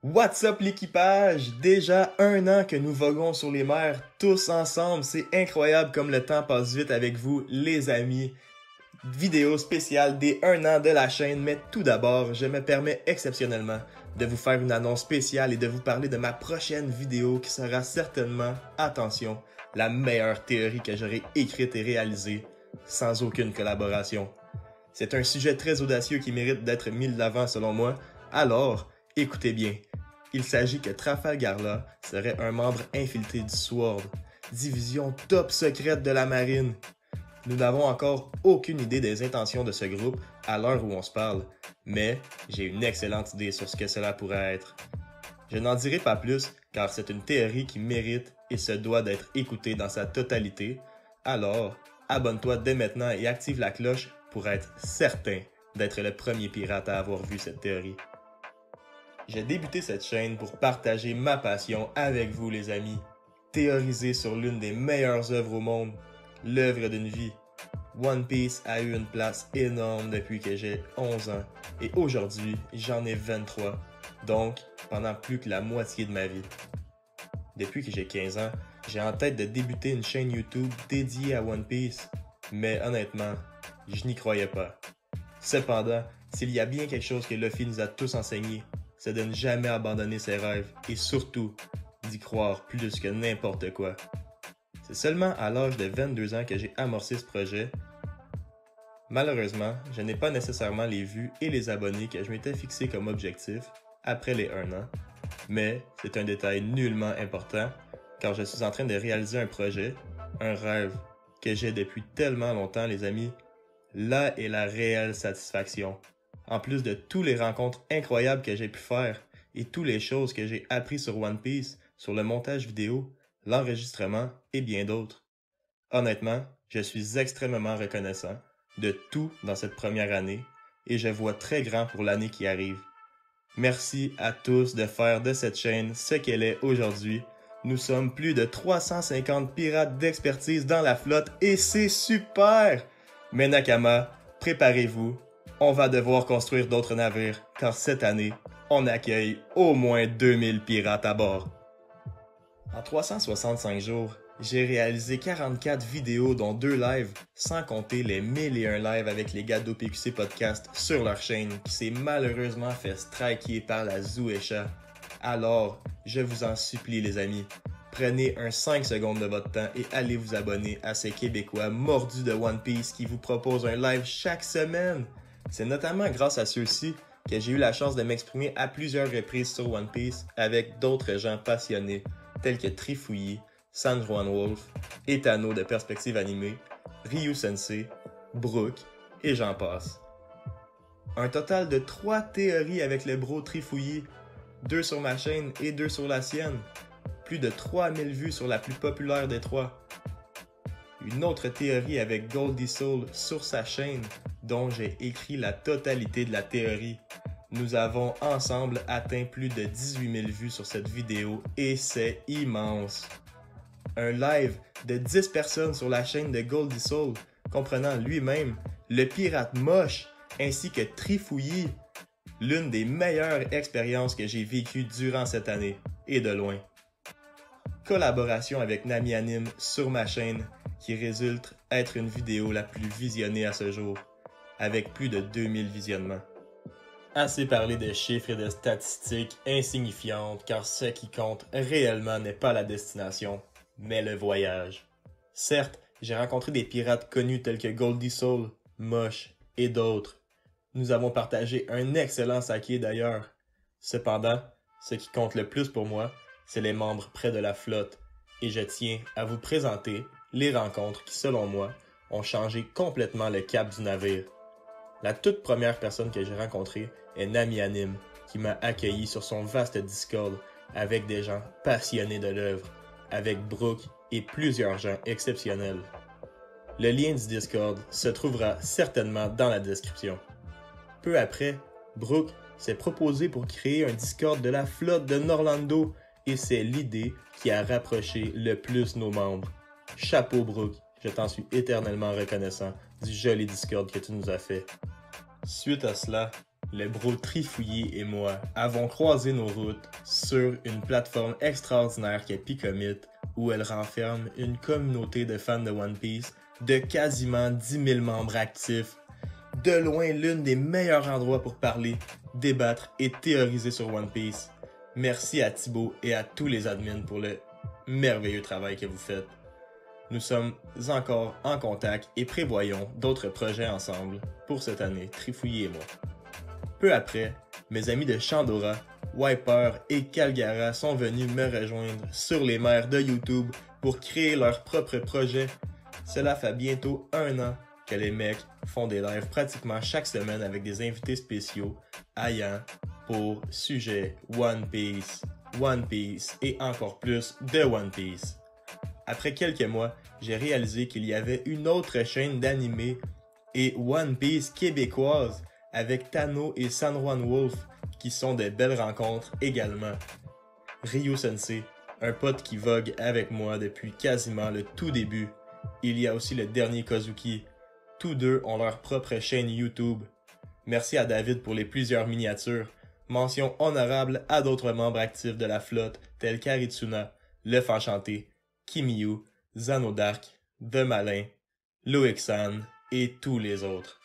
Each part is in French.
What's up l'équipage? Déjà 1 an que nous voguons sur les mers tous ensemble. C'est incroyable comme le temps passe vite avec vous, les amis. Vidéo spéciale des 1 an de la chaîne, mais tout d'abord, je me permets exceptionnellement de vous faire une annonce spéciale et de vous parler de ma prochaine vidéo qui sera certainement, attention, la meilleure théorie que j'aurai écrite et réalisée sans aucune collaboration. C'est un sujet très audacieux qui mérite d'être mis de l'avant selon moi, alors écoutez bien. Il s'agit que Trafalgar serait un membre infiltré du SWORD, division top secrète de la marine. Nous n'avons encore aucune idée des intentions de ce groupe à l'heure où on se parle, mais j'ai une excellente idée sur ce que cela pourrait être. Je n'en dirai pas plus car c'est une théorie qui mérite et se doit d'être écoutée dans sa totalité, alors abonne-toi dès maintenant et active la cloche pour être certain d'être le premier pirate à avoir vu cette théorie. J'ai débuté cette chaîne pour partager ma passion avec vous les amis, théoriser sur l'une des meilleures œuvres au monde, l'œuvre d'une vie. One Piece a eu une place énorme depuis que j'ai 11 ans et aujourd'hui j'en ai 23, donc pendant plus que la moitié de ma vie. Depuis que j'ai 15 ans, j'ai en tête de débuter une chaîne YouTube dédiée à One Piece, mais honnêtement, je n'y croyais pas. Cependant, s'il y a bien quelque chose que Luffy nous a tous enseigné, c'est de ne jamais abandonner ses rêves et surtout d'y croire plus que n'importe quoi. C'est seulement à l'âge de 22 ans que j'ai amorcé ce projet. Malheureusement, je n'ai pas nécessairement les vues et les abonnés que je m'étais fixé comme objectif après les 1 an, mais c'est un détail nullement important car je suis en train de réaliser un projet, un rêve que j'ai depuis tellement longtemps les amis. Là est la réelle satisfaction. En plus de toutes les rencontres incroyables que j'ai pu faire et toutes les choses que j'ai appris sur One Piece, sur le montage vidéo, l'enregistrement et bien d'autres. Honnêtement, je suis extrêmement reconnaissant de tout dans cette première année et je vois très grand pour l'année qui arrive. Merci à tous de faire de cette chaîne ce qu'elle est aujourd'hui. Nous sommes plus de 350 pirates d'expertise dans la flotte et c'est super! Mais Nakama, préparez-vous. On va devoir construire d'autres navires, car cette année, on accueille au moins 2000 pirates à bord. En 365 jours, j'ai réalisé 44 vidéos dont 2 lives, sans compter les 1001 lives avec les gars d'OPQC Podcast sur leur chaîne qui s'est malheureusement fait striker par la Zuecha. Alors, je vous en supplie les amis, prenez un 5 secondes de votre temps et allez vous abonner à ces Québécois mordus de One Piece qui vous proposent un live chaque semaine. C'est notamment grâce à ceux-ci que j'ai eu la chance de m'exprimer à plusieurs reprises sur One Piece avec d'autres gens passionnés tels que Trifouillis, San Juan Wolf, Etano de Perspective Animée, Ryu Sensei, Brook et j'en passe. Un total de 3 théories avec le bro Trifouillis, 2 sur ma chaîne et 2 sur la sienne. Plus de 3000 vues sur la plus populaire des 3. Une autre théorie avec Goldie Soul sur sa chaîne, dont j'ai écrit la totalité de la théorie. Nous avons ensemble atteint plus de 18 000 vues sur cette vidéo et c'est immense. Un live de 10 personnes sur la chaîne de Goldie Soul, comprenant lui-même le pirate moche ainsi que Trifouillis. L'une des meilleures expériences que j'ai vécues durant cette année, et de loin. Collaboration avec Nami Anime sur ma chaîne qui résulte être une vidéo la plus visionnée à ce jour, avec plus de 2000 visionnements. Assez parlé de chiffres et de statistiques insignifiantes car ce qui compte réellement n'est pas la destination, mais le voyage. Certes, j'ai rencontré des pirates connus tels que Goldie Soul, Moche et d'autres. Nous avons partagé un excellent saké d'ailleurs. Cependant, ce qui compte le plus pour moi, c'est les membres près de la flotte, et je tiens à vous présenter les rencontres qui, selon moi, ont changé complètement le cap du navire. La toute première personne que j'ai rencontrée est Nami Anime, qui m'a accueilli sur son vaste Discord avec des gens passionnés de l'œuvre, avec Brook et plusieurs gens exceptionnels. Le lien du Discord se trouvera certainement dans la description. Peu après, Brook s'est proposé pour créer un Discord de la flotte de Norlando et c'est l'idée qui a rapproché le plus nos membres. Chapeau Brook, je t'en suis éternellement reconnaissant du joli Discord que tu nous as fait. Suite à cela, le bro Trifouillé et moi avons croisé nos routes sur une plateforme extraordinaire qu'est Picomit, où elle renferme une communauté de fans de One Piece de quasiment 10 000 membres actifs. De loin l'une des meilleurs endroits pour parler, débattre et théoriser sur One Piece. Merci à Thibaut et à tous les admins pour le merveilleux travail que vous faites. Nous sommes encore en contact et prévoyons d'autres projets ensemble pour cette année, Trifouillé et moi. Peu après, mes amis de Chandora, Wiper et Calgara sont venus me rejoindre sur les mers de YouTube pour créer leur propre projet. Cela fait bientôt 1 an que les mecs font des lives pratiquement chaque semaine avec des invités spéciaux ayant pour sujet One Piece et encore plus de One Piece. Après quelques mois, j'ai réalisé qu'il y avait une autre chaîne d'anime et One Piece québécoise avec Tano et San Juan Wolf qui sont de belles rencontres également. Ryu Sensei, un pote qui vogue avec moi depuis quasiment le tout début. Il y a aussi le dernier Kozuki. Tous deux ont leur propre chaîne YouTube. Merci à David pour les plusieurs miniatures. Mention honorable à d'autres membres actifs de la flotte tels qu'Aritsuna, l'œuf enchanté, Kimiyu, Zano Dark, The Malin, Loexan et tous les autres.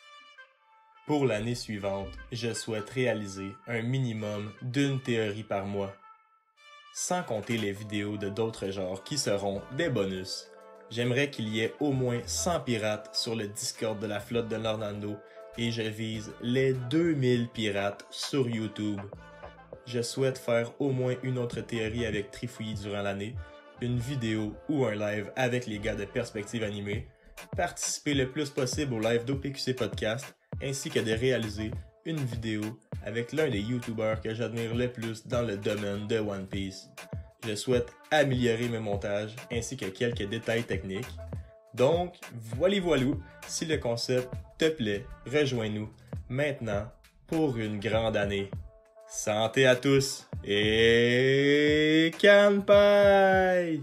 Pour l'année suivante, je souhaite réaliser un minimum d'une théorie par mois. Sans compter les vidéos de d'autres genres qui seront des bonus. J'aimerais qu'il y ait au moins 100 pirates sur le Discord de la flotte de l'Orlando et je vise les 2000 pirates sur YouTube. Je souhaite faire au moins une autre théorie avec Trifouillé durant l'année, une vidéo ou un live avec les gars de Perspective Animée, participer le plus possible au live d'OPQC Podcast, ainsi que de réaliser une vidéo avec l'un des YouTubers que j'admire le plus dans le domaine de One Piece. Je souhaite améliorer mes montages ainsi que quelques détails techniques. Donc, voilou, si le concept te plaît, rejoins-nous maintenant pour une grande année. Santé à tous et Kanpai!